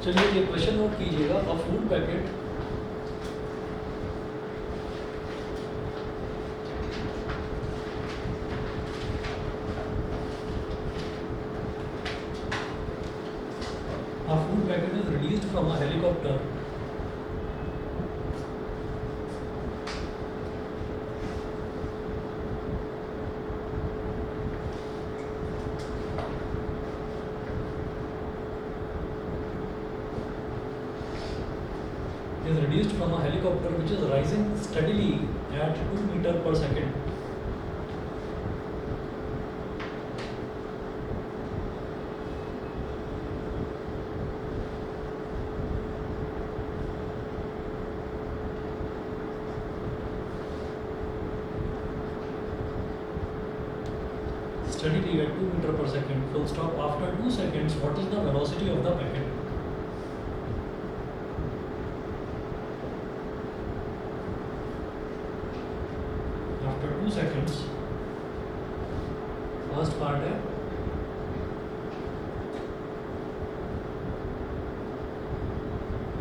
चलिए ये question note कीजिएगा। अ food packet is released from a helicopter which is rising steadily at 2 meters per second. Steadily at 2 meters per second. Full stop. After 2 seconds, what is the velocity of the packet? After 2 seconds, first part है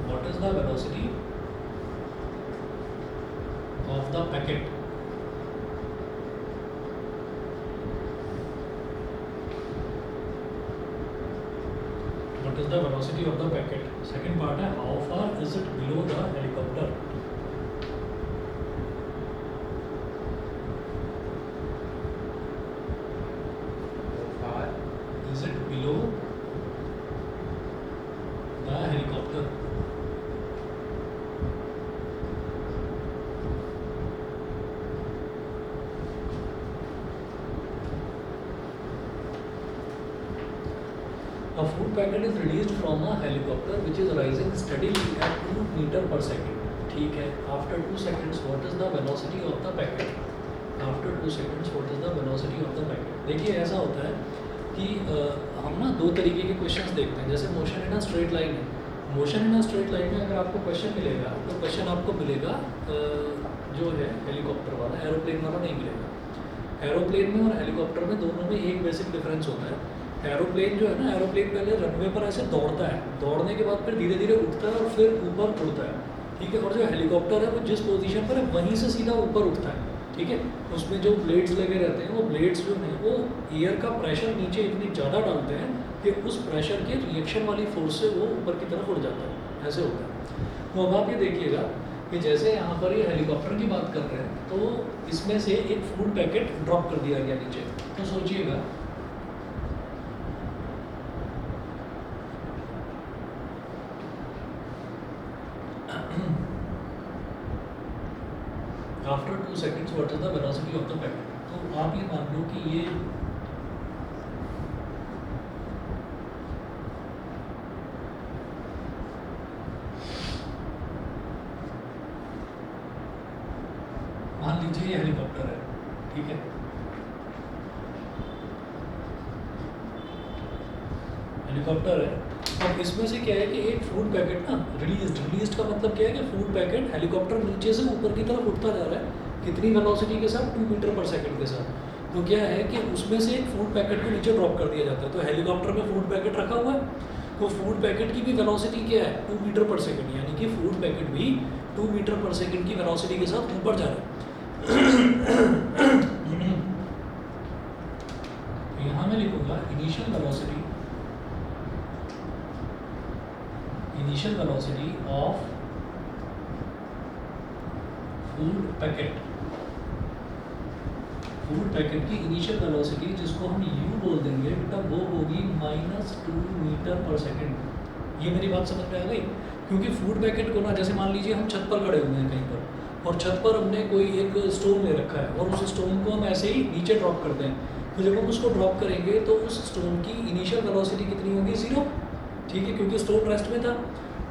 what is the velocity of the packet? What is the velocity of the packet? Second part है how far is it below the helicopter? Is it below the helicopter? A food packet is released from a helicopter which is rising steadily at 2 meters per second. ठीक है. After 2 seconds, what is the velocity of the packet? After 2 seconds, what is the velocity of the packet? देखिए ऐसा होता है कि हम ना दो तरीके के क्वेश्चंस देखते हैं. जैसे motion in a straight line है. Motion in a straight line में अगर आपको क्वेश्चन मिलेगा तो क्वेश्चन आपको मिलेगा जो है हेलीकॉप्टर वाला, एरोप्लेन वाला नहीं मिलेगा. एरोप्लेन में और हेलीकॉप्टर में दोनों में एक बेसिक डिफरेंस होता है. एरोप्लेन जो है ना, एरोप्लेन पहले रनवे पर ऐसे दौड़ता है, दौड़ने के बाद फिर धीरे धीरे उठता है और फिर ऊपर उड़ता है. ठीक है. और जो हेलीकॉप्टर है वो जिस पोजीशन पर है वहीं से सीधा ऊपर उठता है. ठीक है. उसमें जो ब्लेड्स लगे रहते हैं वो ब्लेड्स जो हैं वो एयर का प्रेशर नीचे इतनी ज़्यादा डालते हैं कि उस प्रेशर के रिएक्शन वाली फोर्स से वो ऊपर की तरफ उड़ जाता है. ऐसे होता है. तो अब आप ये देखिएगा कि जैसे यहाँ पर ये हेलीकॉप्टर की बात कर रहे हैं तो इसमें से एक फूड पैकेट ड्रॉप कर दिया गया नीचे. तो सोचिएगा after 2 seconds what is the velocity of the packet. तो आप ये मान लो कि ये मान लीजिए ये हेलीकॉप्टर है. ठीक है. हेलीकॉप्टर है. अब इसमें से क्या है कि एक फूड पैकेट ना रिलीज्ड का मतलब क्या है कि फूड पैकेट हेलीकॉप्टर नीचे से ऊपर की तरफ उठता जा रहा है. कितनी वेलोसिटी के साथ? 2 मीटर पर सेकंड के साथ. तो क्या है कि उसमें से एक फूड पैकेट को नीचे ड्रॉप कर दिया जाता है. तो हेलीकॉप्टर में फूड पैकेट रखा हुआ है तो फूड पैकेट की भी वेलोसिटी क्या है? 2 मीटर पर सेकंड. यानी कि फूड पैकेट भी 2 मीटर पर सेकंड की वेलोसिटी के साथ ऊपर जा रहा है. यहाँ मैं लिखूंगा initial velocity of food packet. Food packet की इनिशियल वेलोसिटी जिसको हम u बोल देंगे बेटा वो होगी -2 मीटर पर सेकंड. ये मेरी बात समझ में आ गई? क्योंकि फूड पैकेट को ना जैसे मान लीजिए हम छत पर खड़े हुए हैं कहीं पर और छत पर हमने कोई एक स्टोन ले रखा है और उस स्टोन को हम ऐसे ही नीचे ड्रॉप करते हैं. तो जब हम उसको ड्रॉप करेंगे तो उस स्टोन की इनिशियल वेलोसिटी कितनी होगी? 0. ठीक है. क्योंकि स्टोन रेस्ट में था.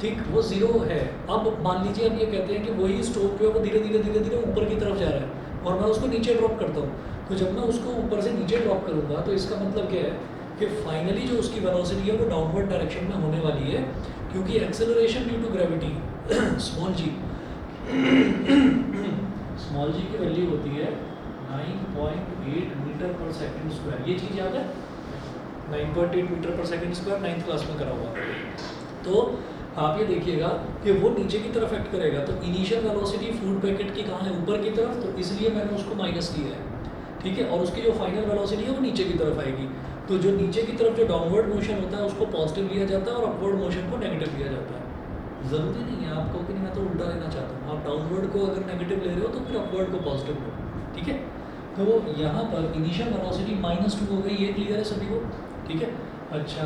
ठीक. वो 0 है. अब मान लीजिए हम ये कहते हैं कि वही स्टोन जो है वो धीरे धीरे ऊपर की तरफ जा रहा है और मैं उसको नीचे ड्रॉप करता हूँ. तो जब मैं उसको ऊपर से नीचे ड्रॉप करूँगा तो इसका मतलब क्या है कि फाइनली जो उसकी वेलोसिटी है वो डाउनवर्ड डायरेक्शन में होने वाली है. क्योंकि acceleration due to gravity small g की वैल्यू होती है 9.8 मीटर पर सेकंड स्क्वायर. ये चीज़ याद है? 9.8 metre per second square 9th class में करा हुआ. तो आप ये देखिएगा कि वो नीचे की तरफ एक्ट करेगा, तो इनिशियल वेलोसिटी फूड पैकेट की कहाँ है, ऊपर की तरफ, तो इसलिए मैंने उसको माइनस लिया है, ठीक है। और उसकी जो फाइनल वेलोसिटी है वो नीचे की तरफ आएगी, तो जो नीचे की तरफ जो डाउनवर्ड मोशन होता है उसको पॉजिटिव लिया जाता है और अपवर्ड मोशन को नेगेटिव लिया जाता है। ज़रूरी नहीं है आपको कि मैं तो उल्टा लेना चाहता हूँ, आप डाउनवर्ड को अगर नेगेटिव ले रहे हो तो फिर अपवर्ड को पॉजिटिव लो, ठीक है। तो यहाँ पर इनिशियल वेलोसिटी -2 हो गई, ये क्लियर है सभी को, ठीक है। अच्छा,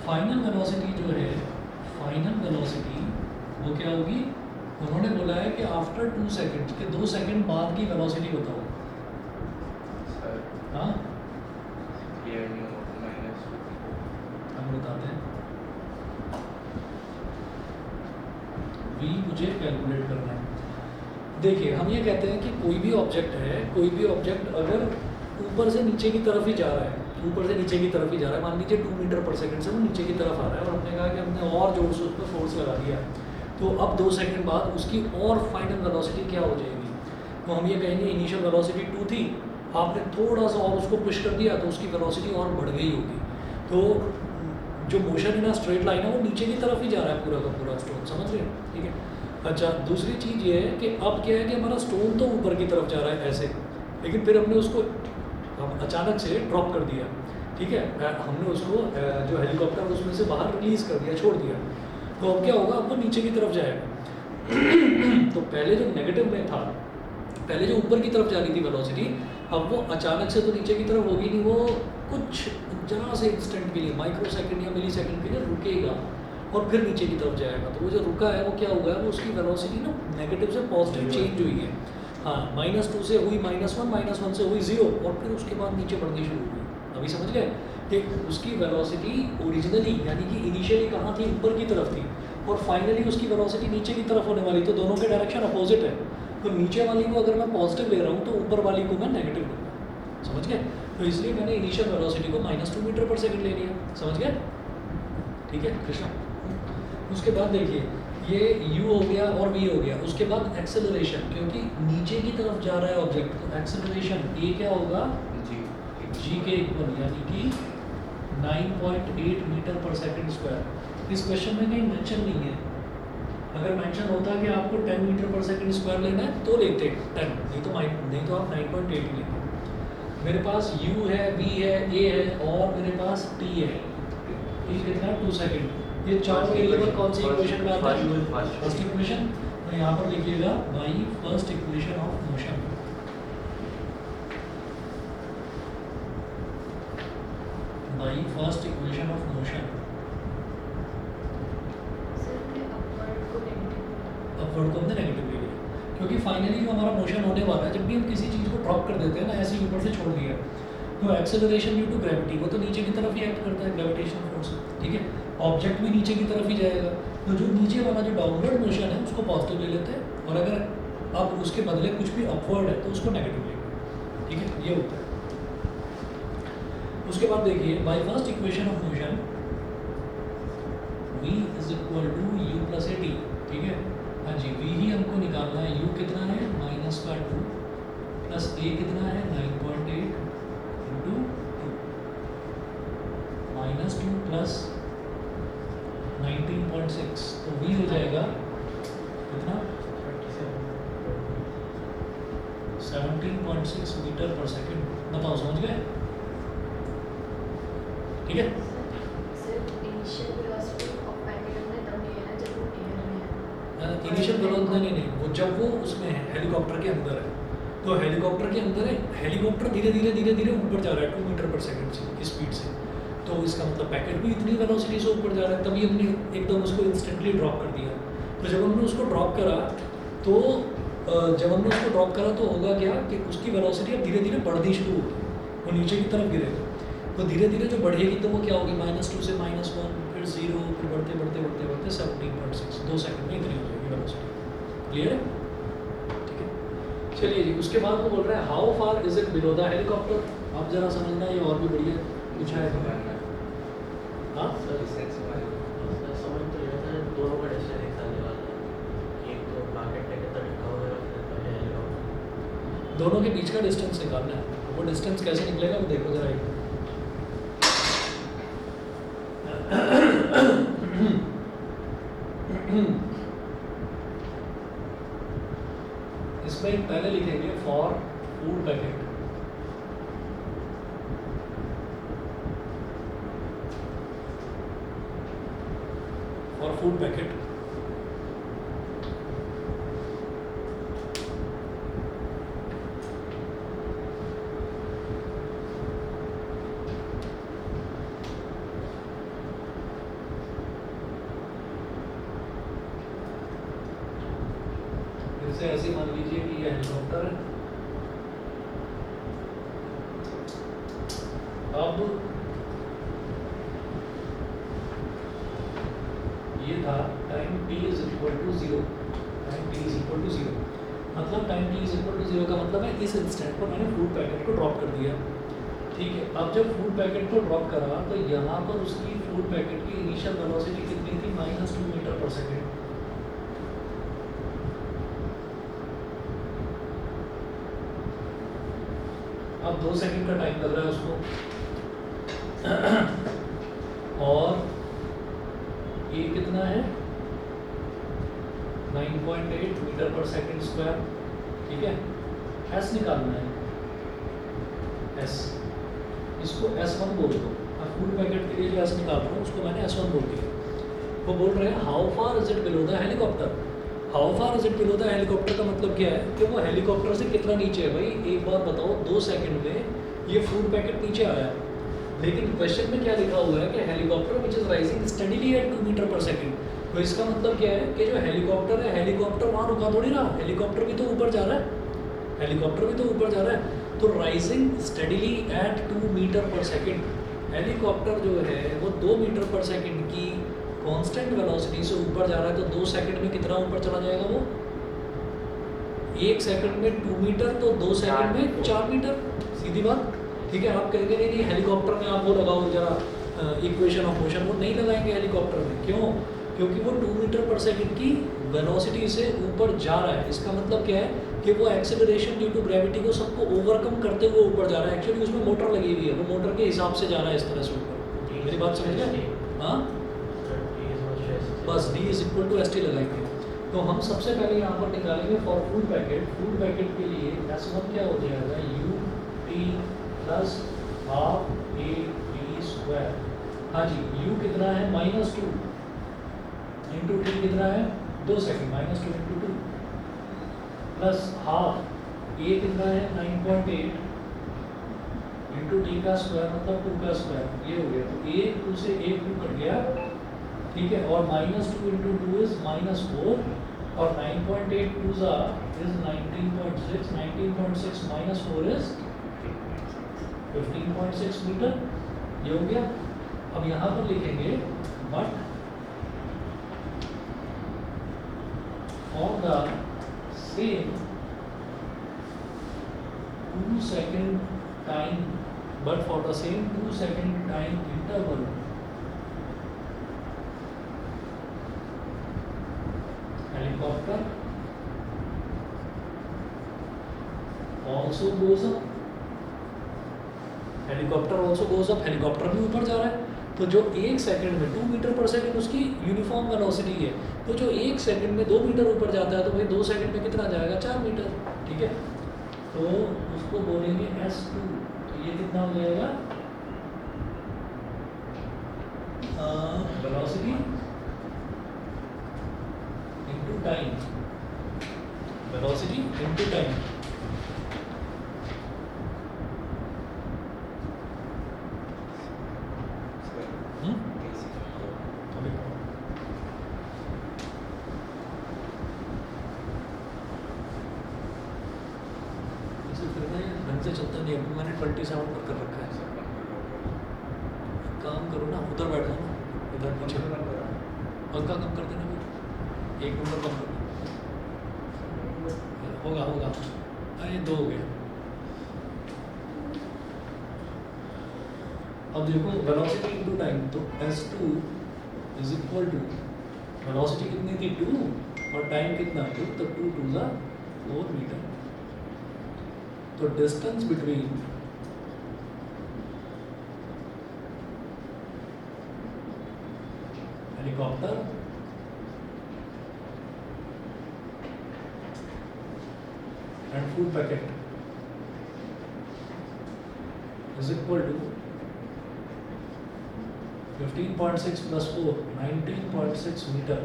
फाइनल वेलोसिटी जो है, फाइनल वेलोसिटी वो क्या होगी, उन्होंने बोला है कि आफ्टर 2 सेकेंड के 2 सेकेंड बाद की वेलोसिटी बताओ। हाँ, हम बताते हैं, v मुझे कैलकुलेट करना है। देखिए हम ये कहते हैं कि कोई भी ऑब्जेक्ट है, कोई भी ऑब्जेक्ट अगर ऊपर से नीचे की तरफ ही जा रहा है, ऊपर से नीचे की तरफ ही जा रहा है, मान लीजिए 2 मीटर पर सेकंड से वो नीचे की तरफ आ रहा है और हमने कहा कि हमने और जोर से उस पर फोर्स लगा दिया, तो अब 2 सेकंड बाद उसकी और फाइनल वेलोसिटी क्या हो जाएगी, तो हम ये कहेंगे इनिशियल वेलोसिटी 2 थी, आपने थोड़ा सा और उसको पुश कर दिया तो उसकी वेलोसिटी और बढ़ गई होगी। तो जो मोशन इन स्ट्रेट लाइन है वो नीचे की तरफ ही जा रहा है पूरा का पूरा स्टोन, समझ रहे हैं, ठीक है। अच्छा, दूसरी चीज़ ये है कि अब क्या है कि हमारा स्टोन तो ऊपर की तरफ जा रहा है ऐसे, लेकिन फिर हमने उसको अचानक से ड्रॉप कर दिया, ठीक है, हमने उसको जो हेलीकॉप्टर उसमें से बाहर रिलीज़ कर दिया, छोड़ दिया, तो अब क्या होगा, अब वो नीचे की तरफ जाएगा। तो पहले जो नेगेटिव में था, पहले जो ऊपर की तरफ जा रही थी वेलोसिटी, अब वो अचानक से तो नीचे की तरफ होगी नहीं, वो कुछ जरा से इंस्टेंट के लिए, माइक्रो सेकंड या मिली सेकंड के लिए रुकेगा और फिर नीचे की तरफ जाएगा। तो वो जो रुका है वो क्या हुआ है, वो उसकी वेलोसिटी ना नेगेटिव से पॉजिटिव चेंज हुई है। हाँ, -2 से हुई -1, -1 से हुई 0 और फिर उसके बाद नीचे बढ़नी शुरू हुई। अभी समझ गए कि उसकी वेलोसिटी ओरिजिनली यानी कि इनिशियली कहाँ थी, ऊपर की तरफ थी, और फाइनली उसकी वेलोसिटी नीचे की तरफ होने वाली, तो दोनों के डायरेक्शन अपोजिट है। तो नीचे वाली को अगर मैं पॉजिटिव ले रहा हूँ तो ऊपर वाली को मैं नेगेटिव लूँगा, समझ गए। तो इसलिए मैंने इनिशियल वेलोसिटी को -2 मीटर पर सेकंड ले लिया, समझ गए, ठीक है कृष्णा। उसके बाद देखिए ये u हो गया और v हो गया, उसके बाद एक्सेलरेशन, क्योंकि नीचे की तरफ जा रहा है ऑब्जेक्ट, तो एक्सेलरेशन a क्या होगा, g के इक्वल, यानी कि 9.8 मीटर पर सेकंड स्क्वायर। इस क्वेश्चन में कहीं मेंशन नहीं है, अगर मेंशन होता कि आपको 10 मीटर पर सेकंड स्क्वायर लेना है तो लेते 10, नहीं तो आप 9.8 लेते। मेरे पास u है, v है, a है और मेरे पास t है, t कितना 2 सेकंड, ये चारों वेरिएबल कौन सी इक्वेशन में आता है, फर्स्ट इक्वेशन। तो यहाँ पर लिखिएगा bye first equation of motion, bye first equation of motion. Upward को हमने नेगेटिव ले लिया, क्योंकि फाइनली जो हमारा मोशन होने वाला है, जब भी हम किसी चीज़ को ड्रॉप कर देते हैं ना, ऐसे ही ऊपर से छोड़ दिया, तो एक्सेलरेशन ड्यू टू ग्रेविटी, वो तो नीचे की तरफ ही एक्ट करता है, ग्रेविटेशनल फोर्स, ठीक है। ऑब्जेक्ट भी नीचे की तरफ ही जाएगा, तो जो नीचे वाला जो डाउनवर्ड मोशन है उसको पॉजिटिव ले लेते हैं, और अगर अब उसके बदले कुछ भी अपवर्ड है तो उसको नेगेटिव लेंगे, ठीक है, ये होता है। उसके बाद देखिए by first equation of motion v is equal to u plus a t, ठीक है। हाँ जी, v ही हमको निकालना है, u कितना है -2 प्लस a कितना है 9.8 इंटू 2 प्लस 19.6, तो v हो जाएगा कितना 17.6 मीटर पर सेकंड। बताओ समझ गए, ठीक है। इनिशियल वेलोसिटी नहीं, वो जब वो उसमें है, हेलीकॉप्टर के अंदर है, तो हेलीकॉप्टर के अंदर है, हेलीकॉप्टर धीरे धीरे ऊपर जा रहा है 2 मीटर पर सेकंड से स्पीड से, तो इसका मतलब पैकेट भी इतनी वेलोसिटी से ऊपर जा रहा है, तभी हमने एकदम उसको इंस्टेंटली ड्रॉप कर दिया। तो जब हमने उसको ड्रॉप करा तो होगा क्या कि उसकी वेलोसिटी अब धीरे धीरे बढ़नी शुरू होगी, वो नीचे की तरफ गिरेगा, तो धीरे धीरे जो बढ़ेगी तो वो क्या होगी -2 से -1, फिर 0, फिर बढ़ते 17.6, 2 सेकंड में इतनी हो जाएगी वेलोसिटी, क्लियर है, ठीक है। चलिए जी, उसके बाद वो बोल रहा है how far is it below the helicopter. अब जरा समझना, ये और भी बढ़िया पूछा है। हाँ सर समझ तो ये था, दोनों का डिस्टेंस एक साथ निकालना है, एक तो पैकेट लेके तरीका वगैरह फिर हेलीकॉप्टर, दोनों के बीच का डिस्टेंस निकालना है, वो डिस्टेंस कैसे निकलेगा वो देखो जरा एक। इसमें पहले लिखेंगे for food packet, for food packet जैसे ऐसे मान लीजिए कि यह हेलीकॉप्टर है। अब ये था time t is equal to 0, time t is equal to 0, मतलब time t is equal to 0 का मतलब है इस इंस्टेंट पर मैंने फूड पैकेट को ड्रॉप कर दिया। ठीक है, अब जब फूड पैकेट को ड्रॉप करा तो यहाँ पर उसकी फूड पैकेट की इनिशियल वेलोसिटी कितनी थी, -2 मीटर पर सेकेंड। अब 2 सेकंड का टाइम लग रहा है उसको और ये कितना है 9.8 मीटर पर सेकंड स्क्वायर। ठीक है, एस निकालना है, एस, इसको S1 बोल दो। अब फूड पैकेट के लिए जो एस निकाल रहा हूँ उसको मैंने S1 बोल दिया। वो बोल रहे हैं how far is it below the helicopter. How far is it below the helicopter का मतलब क्या है कि वो हेलीकॉप्टर से कितना नीचे है। भाई एक बार बताओ, 2 सेकंड में ये फूड पैकेट नीचे आया, लेकिन क्वेश्चन में क्या लिखा हुआ है कि helicopter which is rising steadily at 2 metre per second. तो इसका मतलब क्या है कि जो हेलीकॉप्टर है, हेलीकॉप्टर वहाँ रुका थोड़ी रहा, हेलीकॉप्टर भी तो ऊपर जा रहा है, हेलीकॉप्टर भी तो ऊपर जा रहा है। तो rising steadily at 2 metre per second, helicopter जो है वो 2 मीटर पर सेकंड की कांस्टेंट वेलोसिटी से ऊपर जा रहा है। तो 2 सेकंड में कितना ऊपर चला जाएगा वो, 1 सेकंड में 2 मीटर, तो 2 सेकंड में 4 मीटर, सीधी बात। ठीक है, आप कहेंगे नहीं हेलीकॉप्टर में आप वो लगाओ जरा इक्वेशन ऑफ मोशन, वो नहीं लगाएंगे हेलीकॉप्टर में। क्यों? क्योंकि वो 2 मीटर पर सेकंड की वेलोसिटी से ऊपर जा रहा है। इसका मतलब क्या है कि वो एक्सेलरेशन ड्यू टू ग्रेविटी को सबको ओवरकम करते हुए ऊपर जा रहा है। एक्चुअली उसमें मोटर लगी हुई है, वो मोटर के हिसाब से जा रहा है इस तरह से ऊपर। मेरी बात समझ गए? हाँ, बस d is equal to ST लगाएंगे। तो हम सबसे पहले यहाँ पर निकालेंगे for food packet. Food packet के लिए S1 क्या हो जाएगा, ut plus half AT square. हाँ जी, u कितना है -2 इंटू t कितना है 2 second, -2 into 2 plus half a कितना है 9.8 इंटू t का स्क्वायर मतलब 2 का स्क्वायर। ये हो गया, तो a 2 से a 2 कट गया। ठीक है, और -2 इंटू 2 इज -4 और 9.8 2 इज 19.6, 19.6 -4 इज 15.6 मीटर। ये हो गया। अब यहाँ पर लिखेंगे but for the same 2 second time, but for the same 2 second time interval, helicopter also goes up, helicopter also goes up, helicopter भी ऊपर जा रहा है। तो जो 1 सेकंड में 2 मीटर पर सेकंड उसकी यूनिफॉर्म वेलोसिटी है, तो जो 1 सेकंड में 2 मीटर ऊपर जाता है तो भाई 2 सेकंड में कितना जाएगा, 4 मीटर। ठीक है, तो उसको बोलेंगे S2। तो ये कितना हो जाएगा, velocity into time, velocity into time. ढंग से चलता नहीं है, मैंने 27 पर कर रखा है। काम करो ना, उधर बैठ जाओ ना, इधर पीछे पंखा कम कर देना, फिर 1 नंबर कम कर देना। होगा होगा, अरे 2 हो गए। अब देखो वेलोसिटी इनटू टाइम, तो S2 is equal to, velocity कितनी थी 2 और टाइम कितना 2, तो 2 2 ज़ा 4 मीटर। तो distance between helicopter and food packet is equal to 15.6 plus 4, 19.6 metre,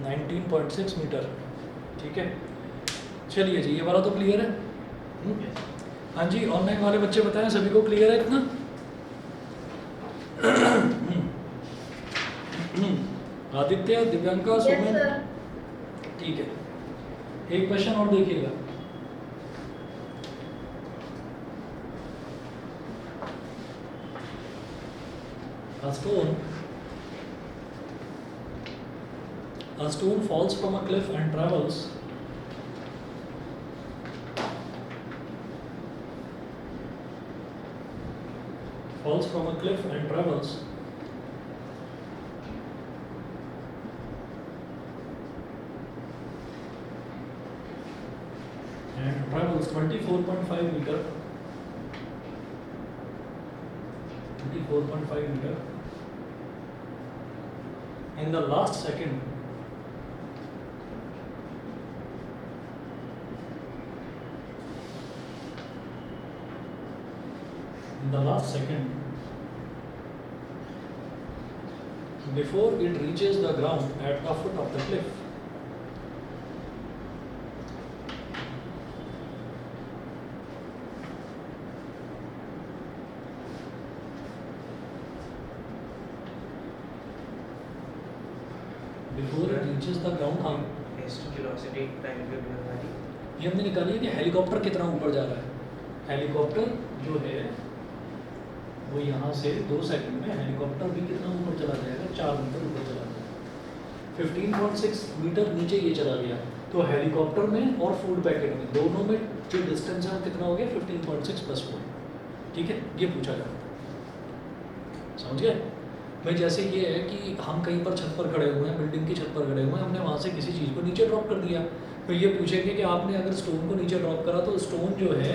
19.6 metre. ठीक है, चलिए जी, ये वाला तो क्लियर है। हाँ जी, ऑनलाइन वाले बच्चे बताएं सभी को क्लियर है इतना? आदित्य, दिव्यांका, सुमन, ठीक है। एक क्वेश्चन और देखिएगा। A stone falls from a cliff and travels and travels 24.5 meter, 24.5 meter. In the last second, before it reaches the ground at the foot of the cliff, हाँ, वेलोसिटी टाइम पे भी हमारी ये हमने निकाली है कि हेलीकॉप्टर कितना ऊपर जा रहा है। हेलीकॉप्टर जो है वो यहाँ से 2 सेकंड में हेलीकॉप्टर भी कितना ऊपर चला जाएगा, 4 मीटर ऊपर चला जाएगा। 15.6 मीटर नीचे ये चला गया, तो हेलीकॉप्टर में और फूड पैकेट में दोनों में जो डिस्टेंस है वो कितना हो गया, 15.6 प्लस 4। ठीक है, ये पूछा जाता है, समझ गए भाई? जैसे ये है कि हम कहीं पर छत पर खड़े हुए हैं, बिल्डिंग की छत पर खड़े हुए हैं, हमने वहाँ से किसी चीज़ को नीचे ड्रॉप कर दिया, तो ये पूछेंगे कि आपने अगर स्टोन को नीचे ड्रॉप करा तो स्टोन जो है,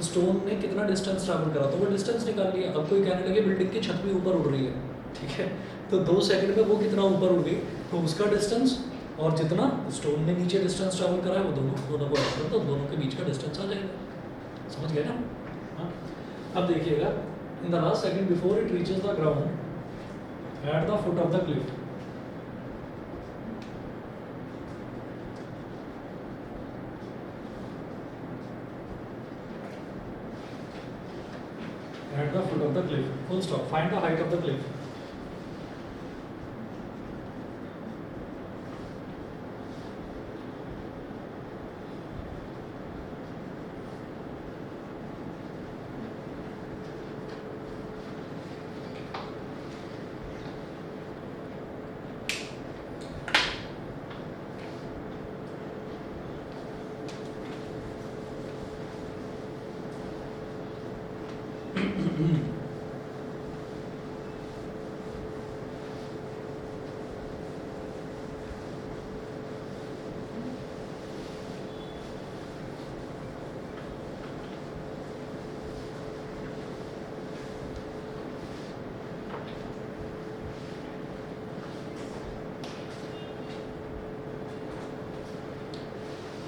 स्टोन ने कितना डिस्टेंस ट्रैवल करा, तो वो डिस्टेंस निकाल लिया। अब कोई कहने लगे बिल्डिंग की छत भी ऊपर उड़ रही है, ठीक है, तो 2 सेकंड में वो कितना ऊपर उड़ गई, तो उसका डिस्टेंस और जितना स्टोन ने नीचे डिस्टेंस ट्रैवल करा है वो दोनों को ऐड करो तो दोनों के बीच का डिस्टेंस आ जाएगा। समझ गए ना? हाँ, अब देखिएगा, इन the last second before it reaches the ground at the foot of the cliff, full stop, find the height of the cliff.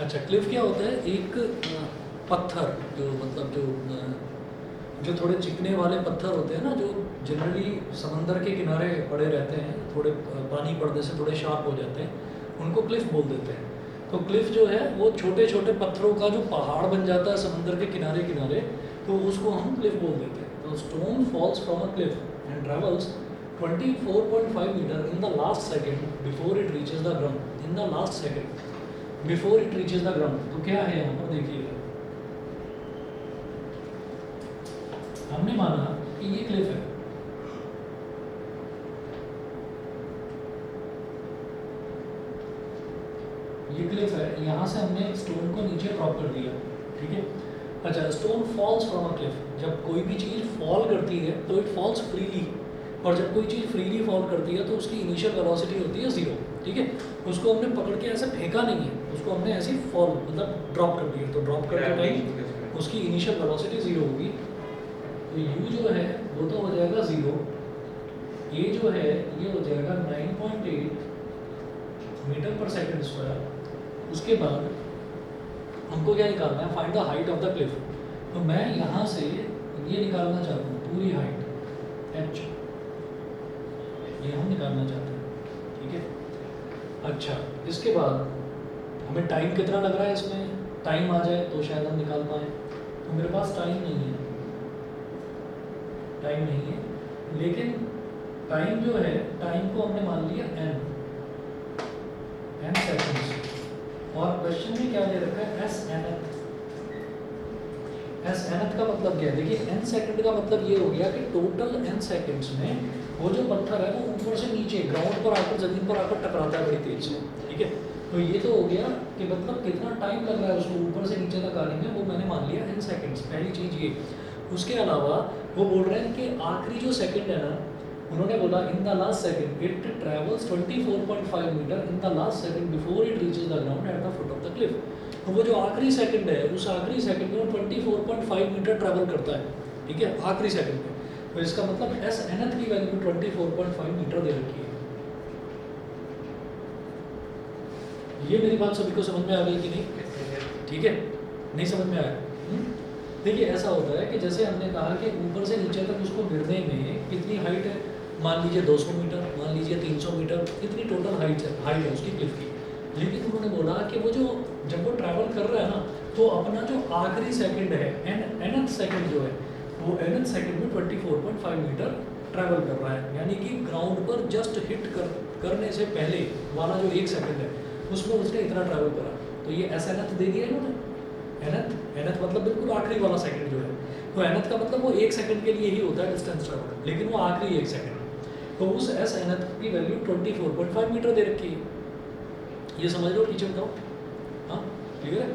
अच्छा, क्लिफ क्या होता है? एक पत्थर जो मतलब जो थोड़े चिकने वाले पत्थर होते हैं ना, जो जनरली समंदर के किनारे पड़े रहते हैं, थोड़े पानी पड़ने से थोड़े शार्प हो जाते हैं, उनको क्लिफ बोल देते हैं। तो क्लिफ जो है वो छोटे छोटे पत्थरों का जो पहाड़ बन जाता है समंदर के किनारे किनारे, तो उसको हम क्लिफ बोल देते हैं। तो stone falls from a cliff and travels 24.5 metre in the last second before it reaches the ground. In the last second before it reaches the ground, तो क्या है यहाँ पर देखिएगा, हमने माना कि ये क्लिफ है, ये क्लिफ है, यहाँ से हमने स्टोन को नीचे ड्रॉप कर दिया, ठीक है। अच्छा, stone falls from a Cliff, जब कोई भी चीज़ फॉल करती है तो इट फॉल्स फ्रीली, और जब कोई चीज़ फ्रीली फॉल करती है तो उसकी इनिशियल वेलोसिटी होती है 0, ठीक है। उसको हमने पकड़ के ऐसे फेंका नहीं है, उसको हमने ऐसे फॉल मतलब ड्रॉप कर दिया, तो ड्रॉप करते टाइम उसकी इनिशियल वेलोसिटी 0 होगी। तो u जो है वो तो हो जाएगा 0, a जो है ये हो जाएगा 9.8 मीटर पर सेकंड स्क्वायर। उसके बाद हमको क्या निकालना है, find the height of the cliff. तो मैं यहाँ से ये निकालना चाहता हूँ पूरी हाइट h, ये हम निकालना चाहते हैं, ठीक है। अच्छा, इसके बाद हमें टाइम कितना लग रहा है, इसमें टाइम आ जाए तो शायद हम निकाल पाए। तो मेरे पास टाइम नहीं है, टाइम नहीं है, लेकिन टाइम जो है, टाइम को हमने मान लिया n सेकंड्स, और क्वेश्चन में क्या दे रखा है, s nth। s nth का मतलब क्या है, देखिए n सेकंड का मतलब ये हो गया कि टोटल n सेकंड्स में वो जो पत्थर है वो ऊपर से नीचे ग्राउंड पर आकर, जमीन पर आकर टकराता है बड़ी तेज से, ठीक है। तो ये तो हो गया कि मतलब कितना टाइम लग रहा है उसको ऊपर से नीचे तक आने में, वो मैंने मान लिया n सेकंड्स, पहली चीज़ ये। उसके अलावा वो बोल रहे हैं कि आखिरी जो सेकंड है ना, उन्होंने बोला in the last second it travels 24.5 metre in the last second before it reaches the ground at the foot of the cliff. तो वो जो आखिरी सेकंड है, उस आखिरी सेकंड में वो 24.5 मीटर ट्रैवल करता है, ठीक है, आखिरी सेकंड में। तो इसका मतलब एस nth की वैल्यू 24.5 मीटर दे रखी है। ये मेरी बात सभी को समझ में आ गई कि नहीं? ठीक है, नहीं समझ में आया? देखिए ऐसा होता है कि जैसे हमने कहा कि ऊपर से नीचे तक उसको गिरने में कितनी हाइट है, मान लीजिए 200 मीटर, मान लीजिए 300 मीटर, इतनी टोटल हाइट है उसकी क्लिफ की। लेकिन उन्होंने बोला कि वो जो जब वो ट्रैवल कर रहा है ना, तो अपना जो आखिरी सेकंड है, nth सेकंड जो है, वो nth सेकंड में 24.5 मीटर ट्रैवल कर रहा है, यानी कि ग्राउंड पर जस्ट हिट करने से पहले वाला जो एक सेकंड है, उसमें उसने इतना ट्रैवल करा। तो ये एस nth दे दिया इन्होंने, nth मतलब बिल्कुल आखिरी वाला सेकंड जो है। तो nth का मतलब वो एक सेकंड के लिए ही होता है डिस्टेंस ट्रैवल, लेकिन वो आखिरी एक सेकंड। तो उस एस nth की वैल्यू 24.5 मीटर दे रखी है। ये समझ लो, टीचर बताओ, हाँ क्लियर है?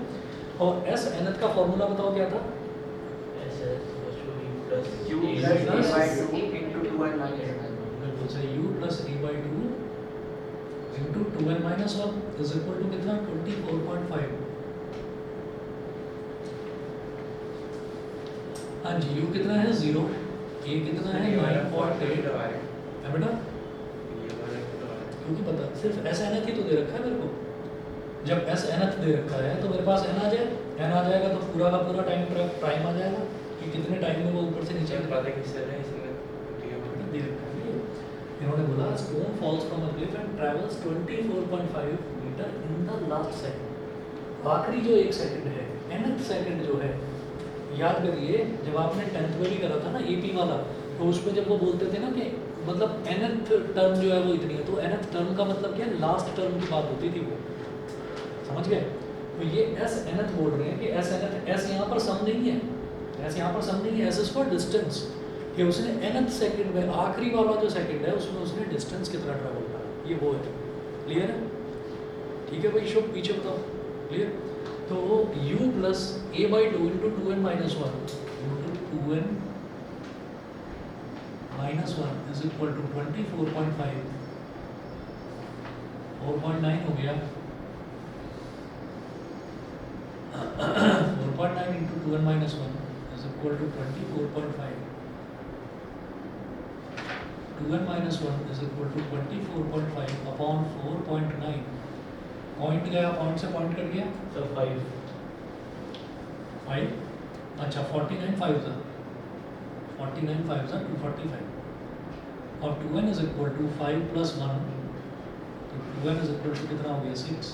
और एस nth का फॉर्मूला बताओ क्या था? u plus a by 2 into 2n minus 1. बिल्कुल सही, u plus a by 2 into 2n minus 1 is equal to कितना? 24.5। हाँ जी, u कितना है? 0, a कितना है? 9.8 है बेटा, क्योंकि पता सिर्फ एस nth ही तो दे रखा है मेरे को। जब एस nth दे रखा है तो मेरे पास n आ जाए, n आ जाएगा तो पूरा का पूरा टाइम आ जाएगा कि कितने टाइम में वो ऊपर से नीचे दे रखा है। इन्होंने बोला stone falls from a cliff and travels 24.5 metre in the last second. आखिरी जो एक सेकंड है, nth सेकंड जो है, याद करिए जब आपने 10th में भी करा था ना एपी वाला, तो उसमें जब वो बोलते थे ना कि मतलब nth टर्म जो है वो इतनी है, तो nth टर्म का मतलब क्या है? लास्ट टर्म की बात होती थी वो, समझ गए? तो ये एस nth बोल रहे हैं कि एस nth, एस यहाँ पर सम नहीं है, एस यहाँ पर सम नहीं है, एस इज फॉर डिस्टेंस, कि उसने nth सेकंड में आखिरी वाला जो सेकंड है उसमें उसने डिस्टेंस कितना ट्रैवल करा, ये वो है। क्लियर है? ठीक है भाई, शुभ पीछे बताओ, क्लियर? तो u plus a by 2 into 2n minus 1 into 2n minus 1 is equal to 24.5, 4.9 हो गया। 4.9 into 2n minus 1 is equal to 24.5. 2n minus 1 is equal to 24.5 upon 4.9। Point गया, पॉइंट से पॉइंट कट गया, So 5. 5, अच्छा 49 5 था, 49 5 था 245, और 2n is equal to 5 plus 1, तो 2n is equal to कितना हो गया? 6।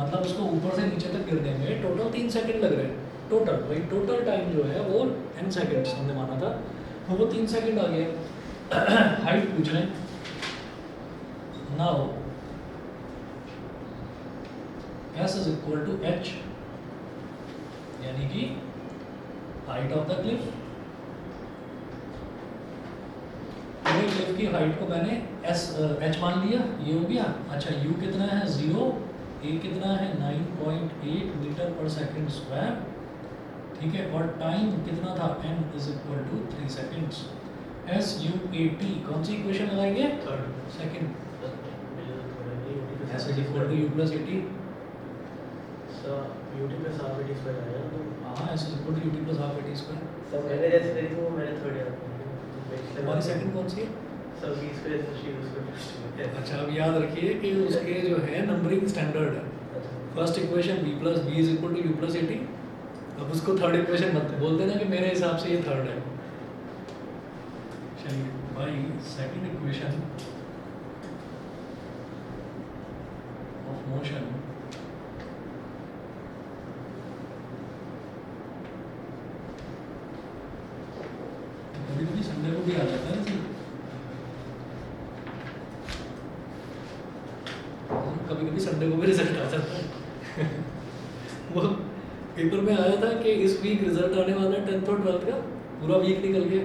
मतलब उसको ऊपर से नीचे तक गिरने में टोटल 3 सेकंड लग रहे हैं। टोटल भाई, टोटल टाइम जो है वो n सेकंड्स हमने माना था, तो वो 3 सेकंड आ गया। हाइट पूछ रहे हैं। Now s is equal to h, यानी कि हाइट ऑफ द क्लिफ। पूरे क्लिफ की हाइट को मैंने h मान लिया, ये हो गया। अच्छा, u कितना है? 0, a कितना है? 9.8 मीटर पर सेकंड स्क्वायर, ठीक है, और टाइम कितना था? n is equal to 3 seconds. s u a t, कौन सी इक्वेशन लगाएंगे? Second. s is equal to u plus at। So ut plus half at square आया तो हाँ, s is equal to ut plus half at square। सब मैंने जैसे करी थी वो मैंने थोड़ी याद हमारी सेकंड कौन सी है? सब 20 पे एसएसटी उसको ट्विस्ट में अच्छा अब याद रखिए कि उसके जो है नंबरिंग स्टैंडर्ड है। First equation b plus b is equal to u plus 80। अब उसको थर्ड इक्वेशन मत बोलते ना कि मेरे हिसाब से ये थर्ड है। चलिए भाई सेकंड इक्वेशन ऑफ मोशन कभी कभी संडे को भी आ जाता है ना जी। कभी कभी संडे को भी रिजल्ट आ जाता है वो पेपर में आया था कि इस वीक रिजल्ट आने वाला है 10th और 12th का। पूरा वीक निकल गया,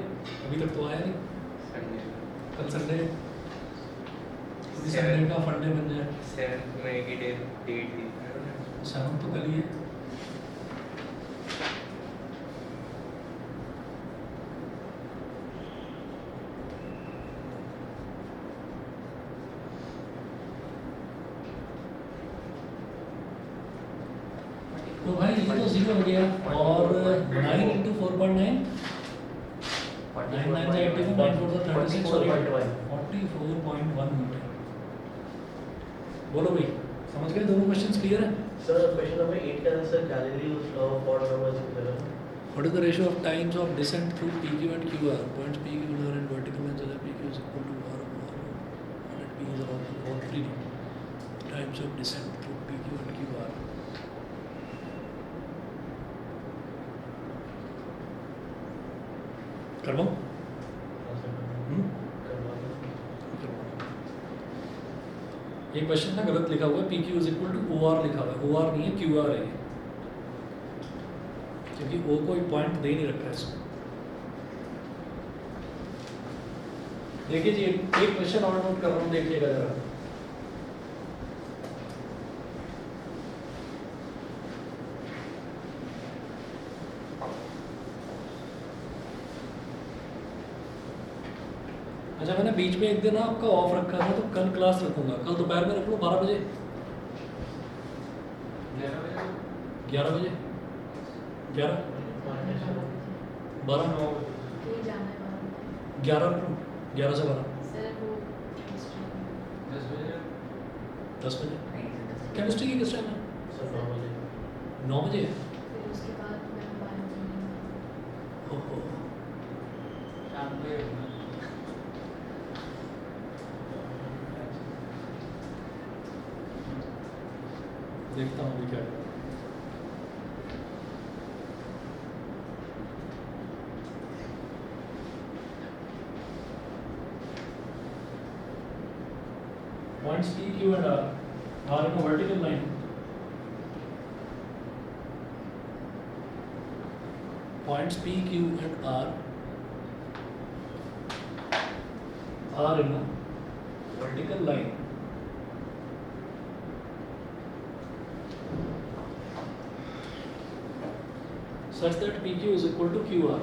अभी तक तो आया नहीं। कल संडे है, संडे का फंडे बन जाए। 7th में की डेट थी। 7th तो कल ही है। तो भाई ये तो 0 हो गया और 9 इंटू 4.9 9 9 से 80 9 4 से 36 सॉरी 44.1 मीटर। बोलो भाई समझ गए दोनों क्वेश्चंस क्लियर है? सर क्वेश्चन नंबर 8 का answer Galileo's law of odd numbers है। What is the ratio of times of descent through PQ and QR? Points PQ are in vertical lines so that PQ is equal to R over R and P is around 4 times of descent through PQ and QR. करवाऊं? ये question ना गलत लिखा हुआ है। P Q is equal to O R लिखा हुआ है। ओ आर नहीं है, क्यू आर है ये, क्योंकि ओ कोई पॉइंट दे नहीं रखा है इसमें। देखिए जी एक क्वेश्चन और नोट कर रहा हूँ, देखिएगा जरा। अच्छा मैंने बीच में एक दिन आपका ऑफ रखा था, तो कल क्लास रखूंगा। कल दोपहर में रख लो 12 बजे 11 बजे 11 12 11 रख लो 11 से 12 10 बजे। केमिस्ट्री की किस टाइम है? सर 9 बजे 9 बजे। ओहो शाम को देखता हूँ अभी क्या है। Points P, Q and R are in a vertical line. Points P, Q and R are in a vertical line such that PQ is equal to QR.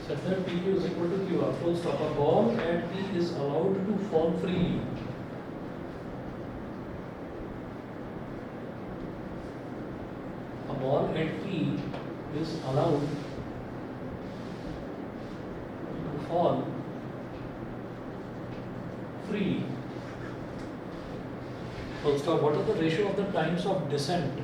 Such that PQ is equal to QR. Full stop. A ball at P is allowed to fall freely. A ball at P is allowed to fall freely. Full stop. What is the ratio of the times of descent?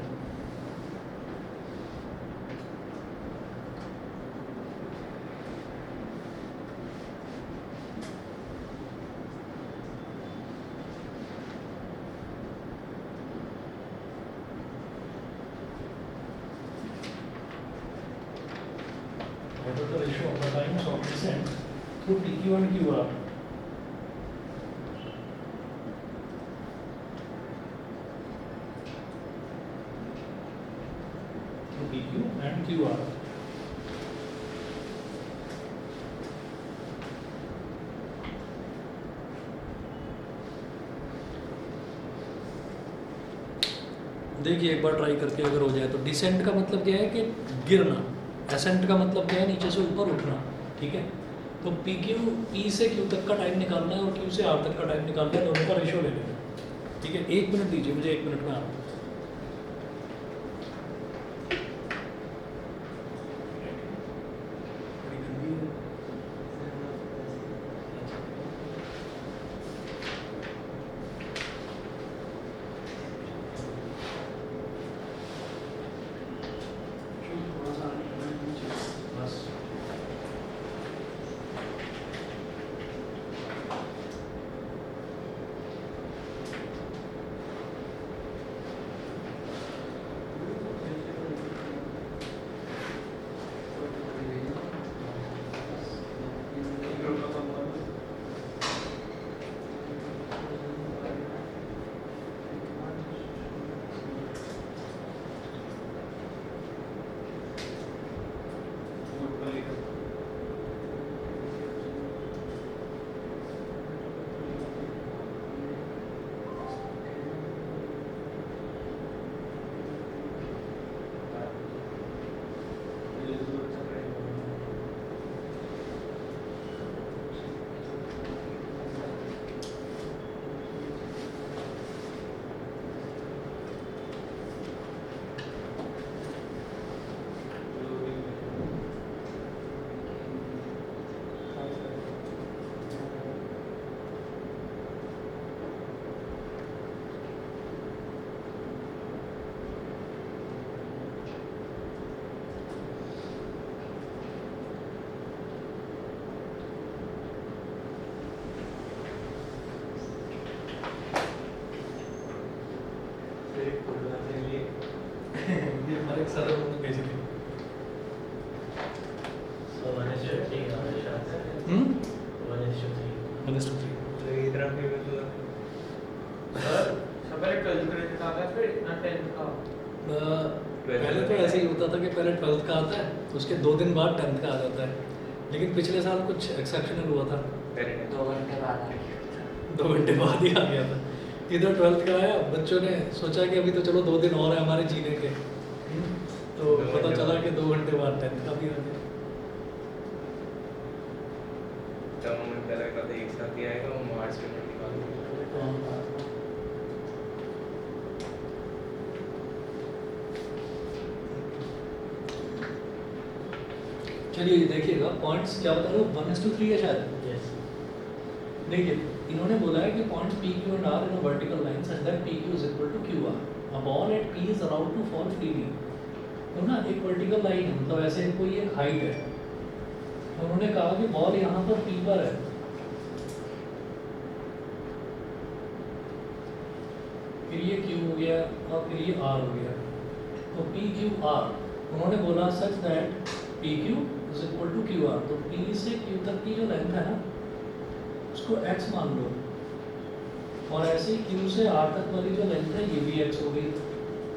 What is the ratio of the times of descent through PQ and QR? PQ and QR. देखिए एक बार try करके अगर हो जाए तो। Decent का मतलब क्या है कि गिरना, एसेंट का मतलब क्या है नीचे से ऊपर उठना, ठीक है। तो पी क्यू पी से क्यू तक का टाइम निकालना है और क्यू से आर तक का टाइम निकालना है, दोनों का रेशियो ले लेना, ठीक है। 1 मिनट दीजिए मुझे, 1 मिनट में आ रहा हूँ। ये हमारे एक सर उन्होंने भेजी थी। So 1:3 हमेशा आता है। 1:3 1:3 तो इधर भी मतलब सबरे 12th ग्रेड का आता है फिर इतना 10th का पहले तो ऐसे ही होता था कि पहले 12th का आता है, उसके 2 दिन बाद 10th का आ जाता है, लेकिन पिछले साल कुछ एक्सेप्शनल हुआ था, पेरेंट 2 घंटे बाद आ गया 2 घंटे बाद ही आ गया था। इधर 12th का आया, बच्चों ने सोचा कि अभी तो चलो 2 दिन और है हमारे जीने के, तो 2 पता घंटे चला बाद। कि 2 घंटे बाद 10th का भी आ गया। तब हमें पहले का तो एक साथ ही आएगा, वो मार्च में निकाल चलिए ये देखिएगा पॉइंट्स क्या बता रहे हो, 1:3 है शायद। Yes. देखिए इन्होंने बोला है कि points P Q and R in a vertical line such that P Q is equal to Q R. A ball at P is around to fall freely. तो ना एक वर्टिकल लाइन है, मतलब ऐसे कोई एक हाइट है, तो उन्होंने कहा कि बॉल यहाँ पर पी पर है, फिर ये क्यू हो गया और फिर ये आर हो गया, तो पी क्यू आर उन्होंने बोला such that P Q is equal to Q R. तो पी से क्यू तक की जो लेंथ है ना उसको x मान लो, और ऐसे ही q से r तक वाली जो लेंथ है ये भी x हो गई।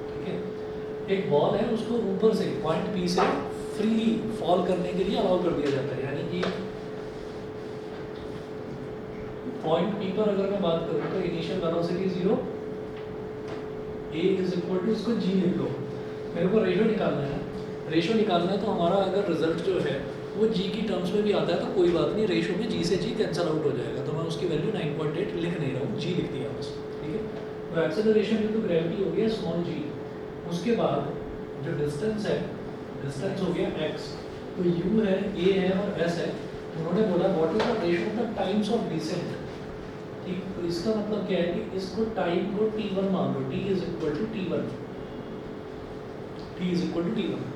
ठीक है, एक बॉल है उसको ऊपर से पॉइंट P से फ्रीली फॉल करने के लिए अलाउ कर दिया जाता है, यानी कि पॉइंट P पर अगर मैं बात करूँ तो initial velocity 0, a is equal to, इसको g लिख लो, मेरे को रेशो निकालना है। रेशो निकालना है तो हमारा अगर रिजल्ट जो है वो जी की टर्म्स में भी आता है तो कोई बात नहीं, रेशो में जी से जी कैंसल आउट हो जाएगा, तो मैं उसकी वैल्यू 9.8 लिख नहीं रहा हूँ, जी लिख दिया बस। ठीक है, तो एक्सेलरेशन इनटू ग्रेविटी हो गया स्मॉल जी, उसके बाद जो डिस्टेंस है, डिस्टेंस हो गया x, तो u है, a है और s है। उन्होंने बोला what is the ratio of the times of descent. ठीक, तो इसका मतलब क्या है कि इसको टाइम को t1 मान लो, t is equal to t1, t is equal to t1।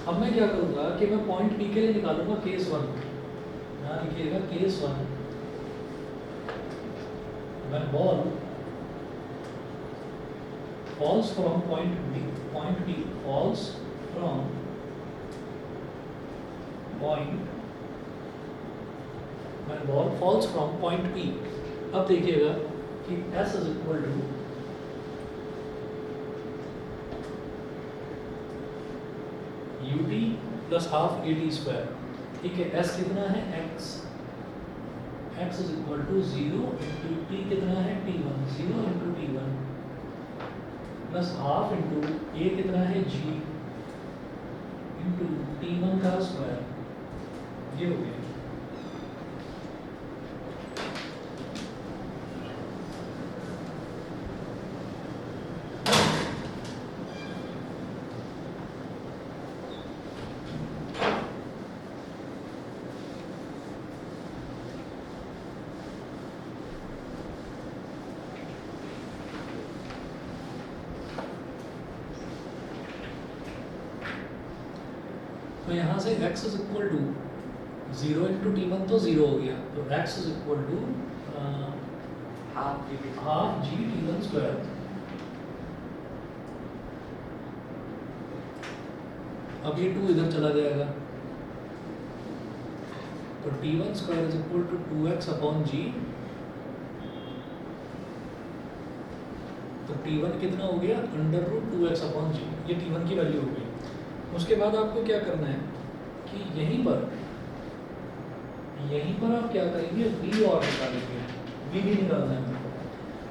अब मैं क्या करूँगा कि मैं पॉइंट P के लिए निकालूंगा केस 1, यहाँ लिखिएगा case 1, when ball falls from point B falls from point, when ball falls from point P, अब देखिएगा कि S is equal to ut plus half a t square. ठीक है, s कितना है x, x is equal to 0 into t कितना है t1, 0 into t1 plus half into a कितना है g इंटू t1 का स्क्वायर, ये हो गया। तो यहाँ से x is equal to 0 into t1 तो 0 हो गया, तो x is equal to half g half g t1 square. अब ये 2 इधर चला जाएगा, तो t1 square is equal to 2x upon g, तो t1 कितना हो गया under root 2x upon g, ये t1 की वैल्यू हो गई। उसके बाद आपको क्या करना है कि यहीं पर आप क्या करेंगे, v और निकालेंगे, v भी निकालना है मेरे को।